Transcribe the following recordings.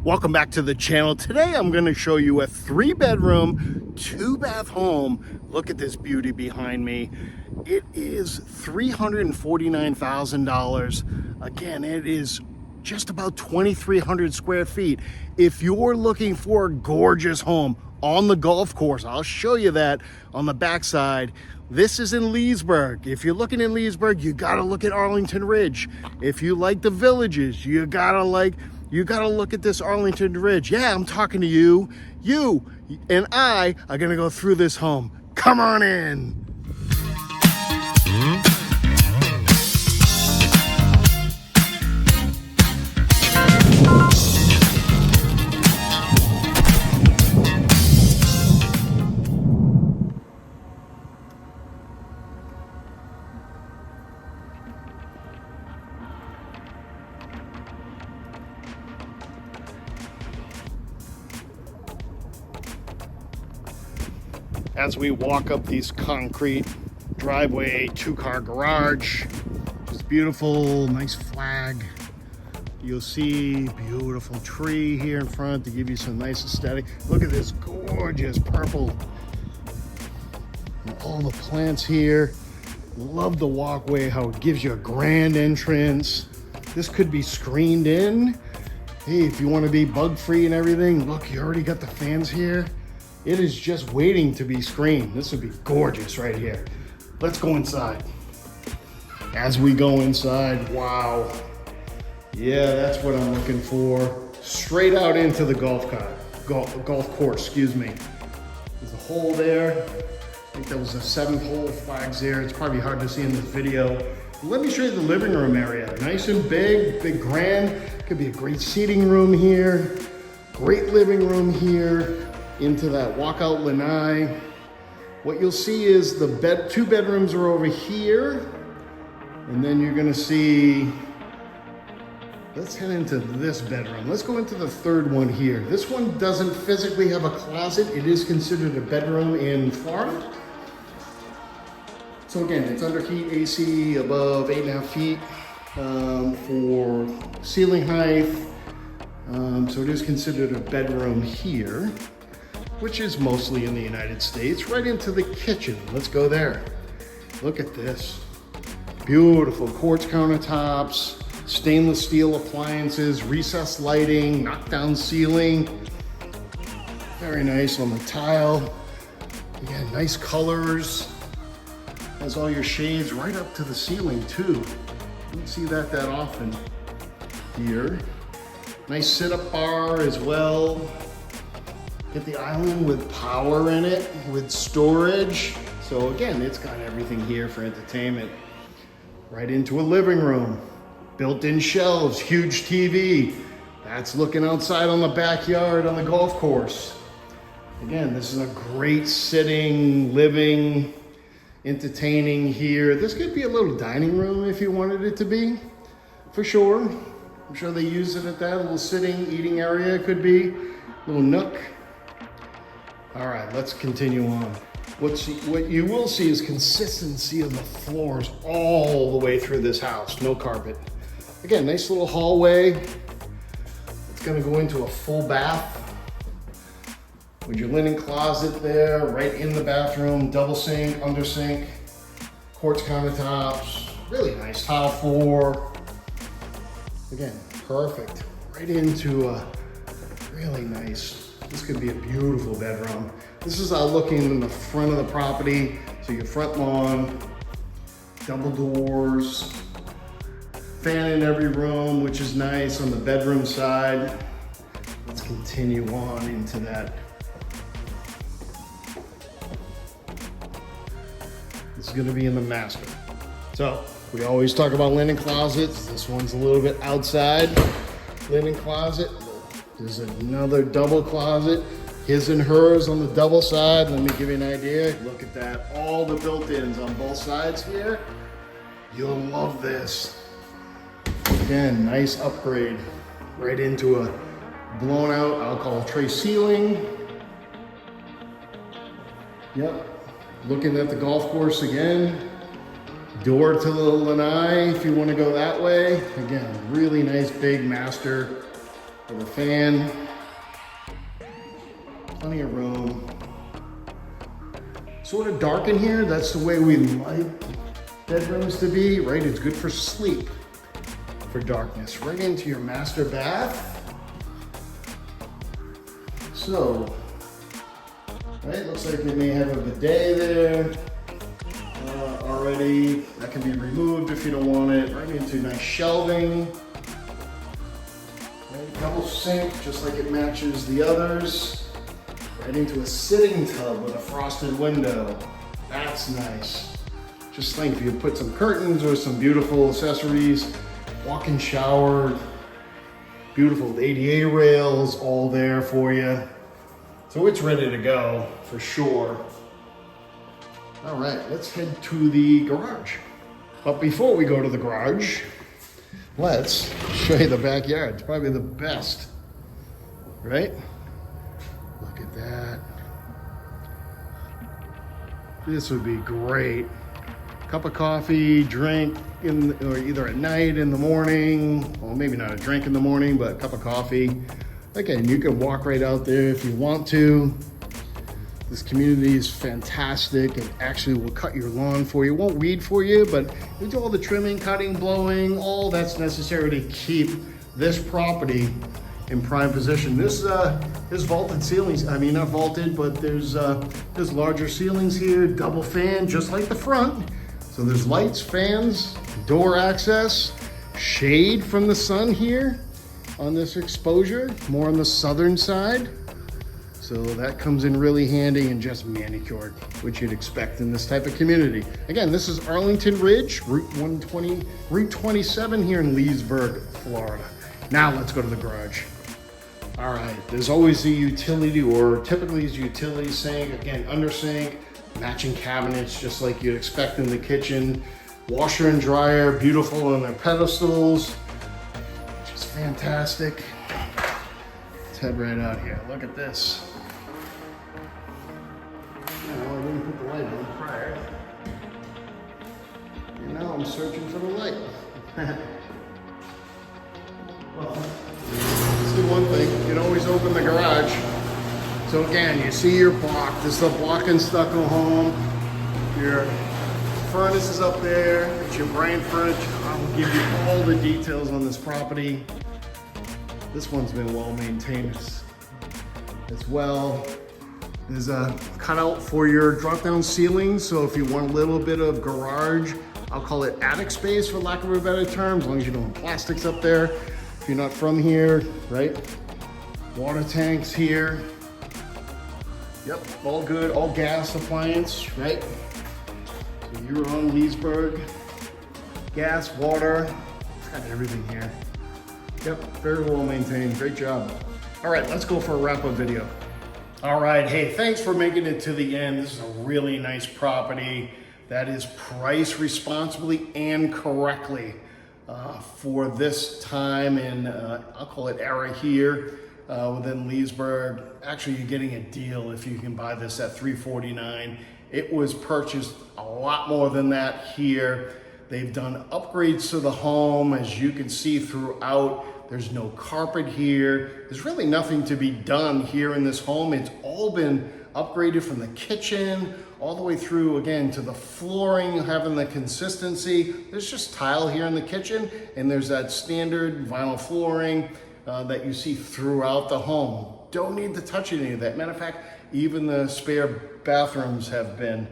Welcome back to the channel. Today I'm going to show you a 3-bedroom, 2-bath home. Look at this beauty behind me. It is $349,000. Again, it is just about 2,300 square feet. If you're looking for a gorgeous home on the golf course, I'll show you that on the backside. This is in Leesburg. If you're looking in Leesburg, you gotta look at Arlington Ridge. If you like the villages, you gotta look at this Arlington Ridge. Yeah, I'm talking to you. You and I are gonna go through this home. Come on in. As we walk up these concrete driveway, 2-car garage, just beautiful, nice flag. You'll see beautiful tree here in front to give you some nice aesthetic. Look at this gorgeous purple. And all the plants here. Love the walkway, how it gives you a grand entrance. This could be screened in. Hey, if you want to be bug-free and everything, look, you already got the fans here. It is just waiting to be screened. This would be gorgeous right here. Let's go inside. As we go inside, wow. Yeah, that's what I'm looking for. Straight out into the golf course, excuse me. There's a hole there. I think that was a 7th hole, flags there. It's probably hard to see in this video. Let me show you the living room area. Nice and big grand. Could be a great seating room here. Great living room here. Into that walkout lanai. What you'll see is the 2 bedrooms are over here. And then you're gonna see, let's head into this bedroom. Let's go into the 3rd one here. This one doesn't physically have a closet. It is considered a bedroom in Florida. So again, it's under heat, AC above 8.5 feet for ceiling height. So it is considered a bedroom here, which is mostly in the United States. Right into the kitchen. Let's go there. Look at this. Beautiful quartz countertops, stainless steel appliances, recessed lighting, knockdown ceiling. Very nice on the tile. Again, nice colors. Has all your shades right up to the ceiling too. You don't see that often here. Nice sit-up bar as well. Get the island with power in it, with storage. So again, it's got everything here for entertainment. Right into a living room. Built-in shelves, huge TV. That's looking outside on the backyard on the golf course. Again, this is a great sitting, living, entertaining here. This could be a little dining room if you wanted it to be, for sure. I'm sure they use it at that. A little sitting, eating area could be. A little nook. All right, let's continue on. What you will see is consistency of the floors all the way through this house. No carpet. Again, nice little hallway. It's gonna go into a full bath with your linen closet there, right in the bathroom, double sink, under sink, quartz countertops, really nice tile floor. Again, perfect. Right into a really nice, this could be a beautiful bedroom. This is looking in the front of the property. So your front lawn, double doors, fan in every room, which is nice on the bedroom side. Let's continue on into that. This is gonna be in the master. So we always talk about linen closets. This one's a little bit outside. Linen closet. There's another double closet. His and hers on the double side. Let me give you an idea. Look at that. All the built-ins on both sides here. You'll love this. Again, nice upgrade. Right into a blown out, I'll call tray ceiling. Yep. Looking at the golf course again. Door to the lanai if you want to go that way. Again, really nice big master. with a fan, plenty of room. Sort of dark in here, that's the way we like bedrooms to be, right? It's good for sleep, for darkness. Right into your master bath. So, right, looks like you may have a bidet there already. That can be removed if you don't want it. Right into nice shelving. Right, double sink, just like it matches the others. Right into a sitting tub with a frosted window. That's nice. Just think if you put some curtains or some beautiful accessories, walk-in shower, beautiful ADA rails, all there for you. So it's ready to go for sure. All right, let's head to the garage. But before we go to the garage, let's show you the backyard. It's probably the best, right? Look at that. This would be great. Cup of coffee, drink, or either at night, in the morning, well, maybe not a drink in the morning, but a cup of coffee. Again, you can walk right out there if you want to. This community is fantastic. It actually will cut your lawn for you. It won't weed for you, but we do all the trimming, cutting, blowing, all that's necessary to keep this property in prime position. There's vaulted ceilings. I mean, not vaulted, but there's larger ceilings here, double fan, just like the front. So there's lights, fans, door access, shade from the sun here on this exposure, more on the southern side. So that comes in really handy and just manicured, which you'd expect in this type of community. Again, this is Arlington Ridge, Route 27 here in Leesburg, Florida. Now let's go to the garage. All right, there's always a utility, or typically is utility sink, again, under sink, matching cabinets, just like you'd expect in the kitchen. Washer and dryer, beautiful on their pedestals, just fantastic. Let's head right out here. Look at this. Oh, I didn't put the light on prior. And now I'm searching for the light. Well, let's do one thing. You can always open the garage. So again, you see your block. This is a block and stucco home. Your furnace is up there. It's your brand furniture. I'll give you all the details on this property. This one's been well maintained as well. There's a cutout for your drop down ceiling. So if you want a little bit of garage, I'll call it attic space for lack of a better term, as long as you don't have plastics up there. If you're not from here, right? Water tanks here. Yep, all good, all gas appliance, right? So you're on Leesburg. Gas, water, it's got everything here. Yep, very well maintained, great job. All right, let's go for a wrap-up video. All right, hey, thanks for making it to the end. This is a really nice property that is priced responsibly and correctly for this time in, I'll call it era here within Leesburg. Actually, you're getting a deal if you can buy this at $349. It was purchased a lot more than that here. They've done upgrades to the home, as you can see throughout. There's no carpet here. There's really nothing to be done here in this home. It's all been upgraded from the kitchen all the way through, again, to the flooring, having the consistency. There's just tile here in the kitchen, and there's that standard vinyl flooring that you see throughout the home. Don't need to touch any of that. Matter of fact, even the spare bathrooms have been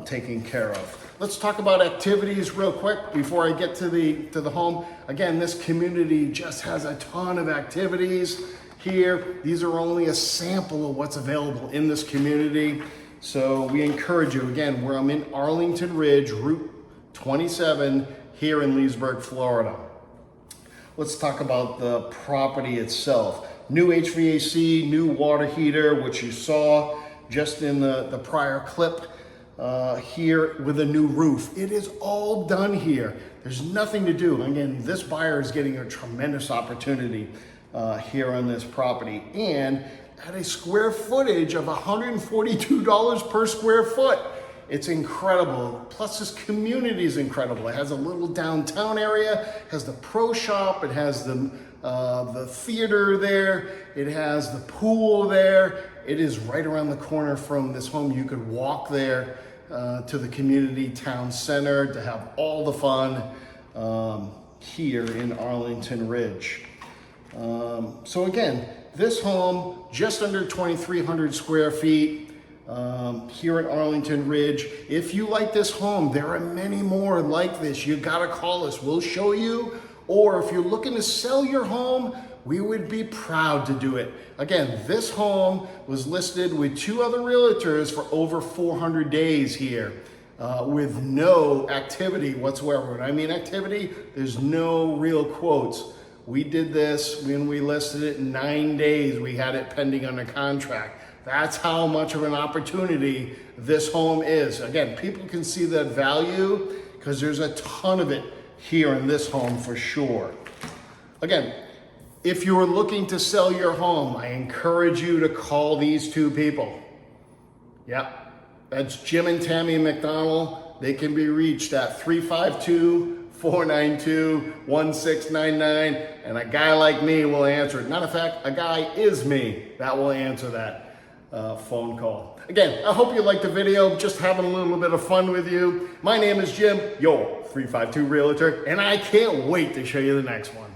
taken care of. Let's talk about activities real quick before I get to the home. Again, this community just has a ton of activities here. These are only a sample of what's available in this community. So we encourage you, again, where I'm in Arlington Ridge, Route 27 here in Leesburg, Florida. Let's talk about the property itself. New HVAC, new water heater, which you saw just in the prior clip. Here with a new roof. It is all done here. There's nothing to do. Again, this buyer is getting a tremendous opportunity here on this property, and at a square footage of $142 per square foot. It's incredible. Plus this community is incredible. It has a little downtown area, has the pro shop, it has the the theater there. It has the pool there. It is right around the corner from this home. You could walk there to the community town center to have all the fun here in Arlington Ridge. So again, this home, just under 2,300 square feet here at Arlington Ridge. If you like this home, there are many more like this. You gotta call us, we'll show you. Or if you're looking to sell your home, we would be proud to do it. Again, this home was listed with 2 other realtors for over 400 days here with no activity whatsoever. When I mean activity, there's no real quotes. We did this when we listed it in 9 days. We had it pending under contract. That's how much of an opportunity this home is. Again, people can see that value because there's a ton of it here in this home for sure. Again, if you are looking to sell your home, I encourage you to call these 2 people. Yep, that's Jim and Tami McDonald. They can be reached at 352-492-1699, and a guy like me will answer it. Matter of fact, a guy is me that will answer that phone call. Again, I hope you liked the video, just having a little bit of fun with you. My name is Jim, your 352 Realtor, and I can't wait to show you the next one.